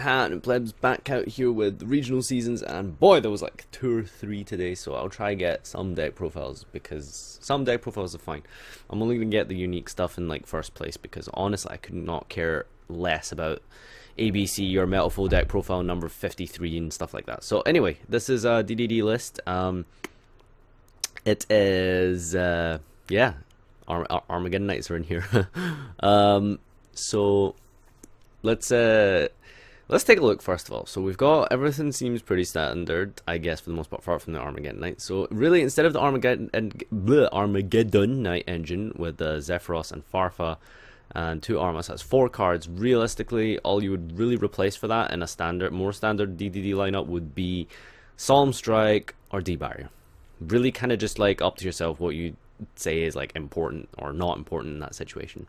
and Plebs back out here with the regional seasons, and boy, there was like 2 or 3 today, so I'll try get some deck profiles, because some deck profiles are fine. I'm only going to get the unique stuff in like first place, because honestly I could not care less about ABC or Metalfoe deck profile number 53 and stuff like that. So anyway, this is a DDD list. It is yeah, Armageddon Knights are in here. So let's take a look first of all. So we've got, everything seems pretty standard, I guess, for the most part, apart from the Armageddon Knight. So really, instead of the Armageddon Knight engine with Zephyros and Farfa and 2 Armas, that's 4 cards. Realistically, all you would really replace for that in a more standard DDD lineup would be Solemn Strike or D-Barrier. Really kind of just like up to yourself what you say is like important or not important in that situation.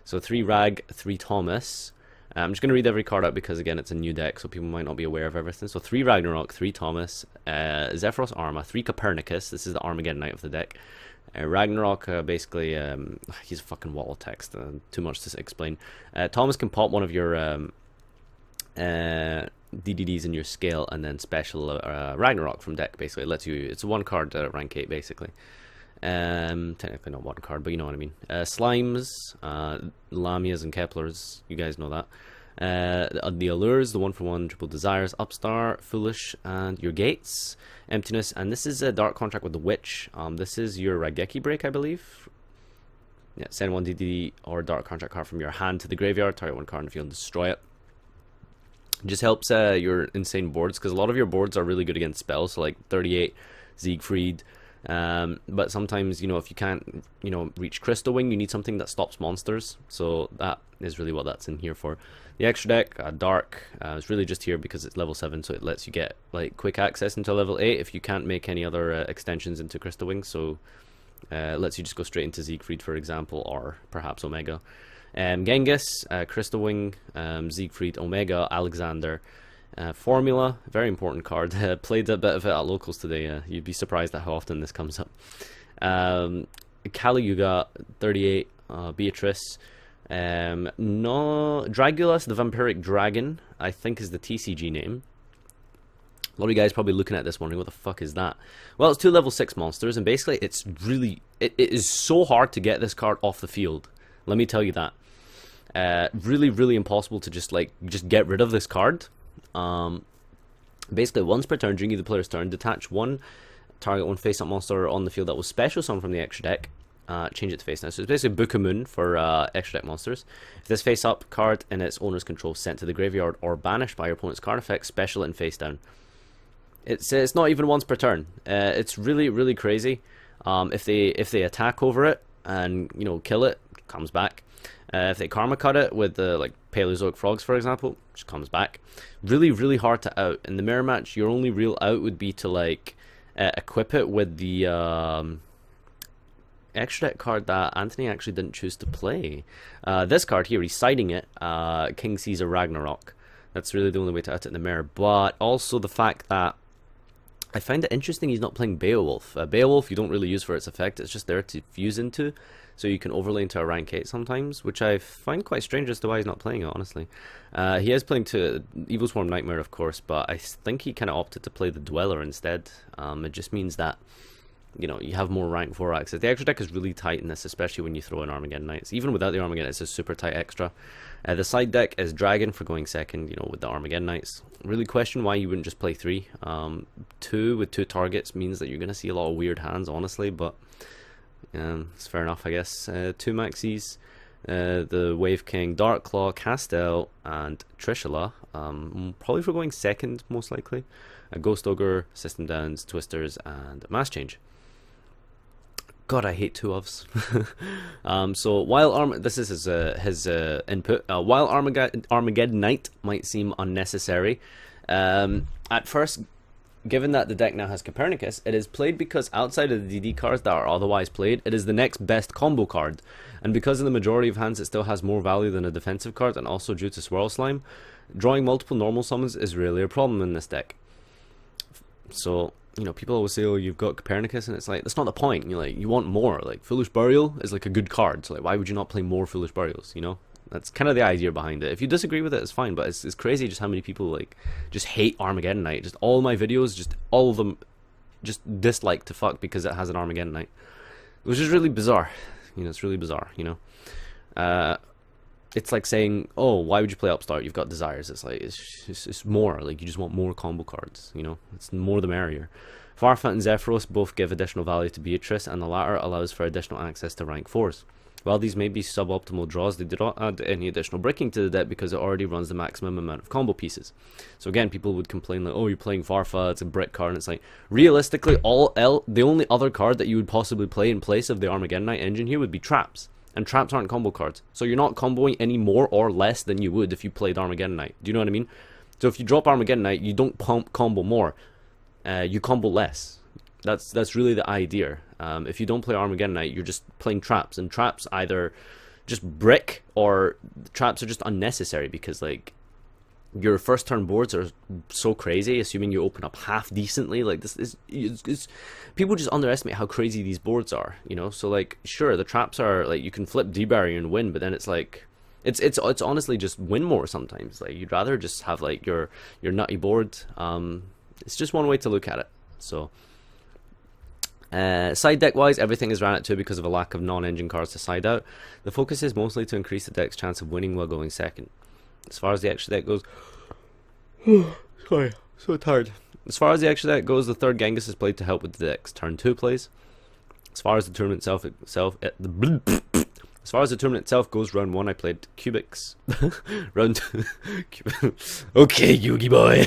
So 3 Rag, 3 Thomas. I'm just going to read every card out because, again, it's a new deck, so people might not be aware of everything. So 3 Ragnarok, 3 Thomas, Zephyros Arma, 3 Copernicus. This is the Armageddon Knight of the deck. Ragnarok, basically, he's a fucking wall of text. Too much to explain. Thomas can pop one of your DDDs in your scale, and then special Ragnarok from deck, basically. It lets you, it's a 1 card rank 8, basically. Technically not 1 card, but you know what I mean. Slimes, Lamias and Keplers, you guys know that. The Allures, the 1-for-1 Triple Desires, Upstar, Foolish, and your Gates, Emptiness, and this is a Dark Contract with the Witch. This is your Raigeki Break, I believe. Yeah, send 1 DD or Dark Contract card from your hand to the graveyard, target 1 card in the field and destroy it. It just helps your insane boards, because a lot of your boards are really good against spells, so like 38, Siegfried. But sometimes, you know, if you can't, you know, reach Crystal Wing, you need something that stops monsters. So that is really what that's in here for. The extra deck, Dark, is really just here because it's level 7, so it lets you get like quick access into level 8 if you can't make any other extensions into Crystal Wing. So it lets you just go straight into Siegfried, for example, or perhaps Omega. Genghis, Crystal Wing, Siegfried, Omega, Alexander. Formula, very important card. Played a bit of it at locals today. You'd be surprised at how often this comes up. Kali Yuga, 38, Beatrice. No, Dragulus, the Vampiric Dragon, I think is the TCG name. A lot of you guys probably looking at this wondering, what the fuck is that? Well, it's 2 level 6 monsters, and basically it's really, it is so hard to get this card off the field. Let me tell you that. Really, really impossible to just get rid of this card. Basically, once per turn during either player's turn, detach 1 target 1 face-up monster on the field that was special summoned from the extra deck. Change it to face now. So it's basically Book of Moon for extra deck monsters. If this face-up card in its owner's control is sent to the graveyard or banished by your opponent's card effect, special it and face down. It's not even once per turn. It's really, really crazy. If they attack over it and, you know, kill it, it comes back. If they karma cut it with the like Paleozoic Frogs, for example, which comes back. Really, really hard to out. In the mirror match, your only real out would be to like equip it with the extra deck card that Anthony actually didn't choose to play. This card here, he's siding it, King Caesar Ragnarok. That's really the only way to out it in the mirror. But also the fact that I find it interesting he's not playing Beowulf. Beowulf you don't really use for its effect, it's just there to fuse into, so you can overlay into a rank 8 sometimes, which I find quite strange as to why he's not playing it, honestly. He is playing to Evil Swarm Nightmare, of course, but I think he kind of opted to play the Dweller instead. It just means that, you know, you have more rank 4 access. The extra deck is really tight in this, especially when you throw in Armageddon Knights. Even without the Armageddon, it's a super tight extra. The side deck is Dragon for going second, you know, with the Armageddon Knights. Really question why you wouldn't just play 3. 2 with 2 targets means that you're going to see a lot of weird hands, honestly, but it's fair enough, I guess. 2 maxis, the Wave King, Dark Claw, Castel, and Trishula. Probably for going second, most likely. Ghost Ogre, System Downs, Twisters, and Mass Change. God, I hate 2 ofs. So while this is his input. While Armageddon Knight might seem unnecessary, at first, given that the deck now has Copernicus, it is played because outside of the DD cards that are otherwise played, it is the next best combo card, and because in the majority of hands it still has more value than a defensive card, and also due to Swirl Slime, drawing multiple normal summons is really a problem in this deck. So, you know, people always say, oh, you've got Copernicus, and it's like, that's not the point. You're like, you want more. Like, Foolish Burial is like a good card, so like, why would you not play more Foolish Burials, you know? That's kind of the idea behind it. If you disagree with it, it's fine, but it's crazy just how many people like just hate Armageddon Night. Just all my videos, just all of them, just dislike to fuck because it has an Armageddon Night, which is really bizarre. You know, it's really bizarre. You know, it's like saying, oh, why would you play Upstart? You've got desires. It's like it's more like you just want more combo cards. You know, it's more the merrier. Farfa and Zephyros both give additional value to Beatrice, and the latter allows for additional access to rank 4s. While these may be suboptimal draws, they do not add any additional bricking to the deck because it already runs the maximum amount of combo pieces. So again, people would complain like, oh, you're playing Farfa, it's a brick card, and it's like, realistically, the only other card that you would possibly play in place of the Armageddon Night engine here would be Traps. And Traps aren't combo cards. So you're not comboing any more or less than you would if you played Armageddon Night. Do you know what I mean? So if you drop Armageddon Night, you don't combo more. You combo less. That's really the idea. If you don't play Armageddon Night, you're just playing Traps, and Traps either just brick or Traps are just unnecessary because like your first turn boards are so crazy. Assuming you open up half decently, like this is people just underestimate how crazy these boards are. You know, so like sure the Traps are like you can flip D-barrier and win, but then it's like it's honestly just win more sometimes. Like you'd rather just have like your nutty board. It's just one way to look at it. So side deck wise, everything is ran at 2 because of a lack of non-engine cards to side out. The focus is mostly to increase the deck's chance of winning while going second. As far as the extra deck goes, sorry, so tired. As far as the extra deck goes, the third Genghis is played to help with the deck's turn 2 plays. As far as the tournament as far as the tournament itself goes, round 1 I played Cubics. Round 2, okay, Yugi boy.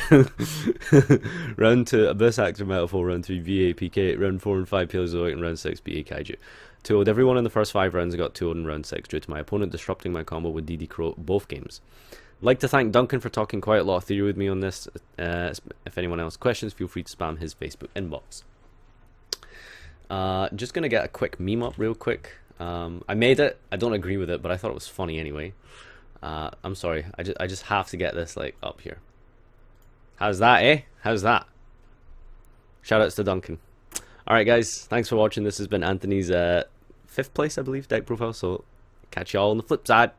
Round 2, Abyss Actor Metalful. Round 3, VA PK. Round 4 and 5, Paleozoic. And round 6, BA Kaiju. 2-0'd everyone in the first 5 rounds. I got 2-0'd in round 6 due to my opponent disrupting my combo with DD Crow both games. I'd like to thank Duncan for talking quite a lot of theory with me on this. If anyone else has questions, feel free to spam his Facebook inbox. Just gonna get a quick meme up real quick. I made it. I don't agree with it, but I thought it was funny anyway. I'm sorry. I just have to get this like up here. How's that, eh? How's that? Shoutouts to Duncan. Alright guys, thanks for watching. This has been Anthony's 5th place, I believe, deck profile. So catch y'all on the flip side.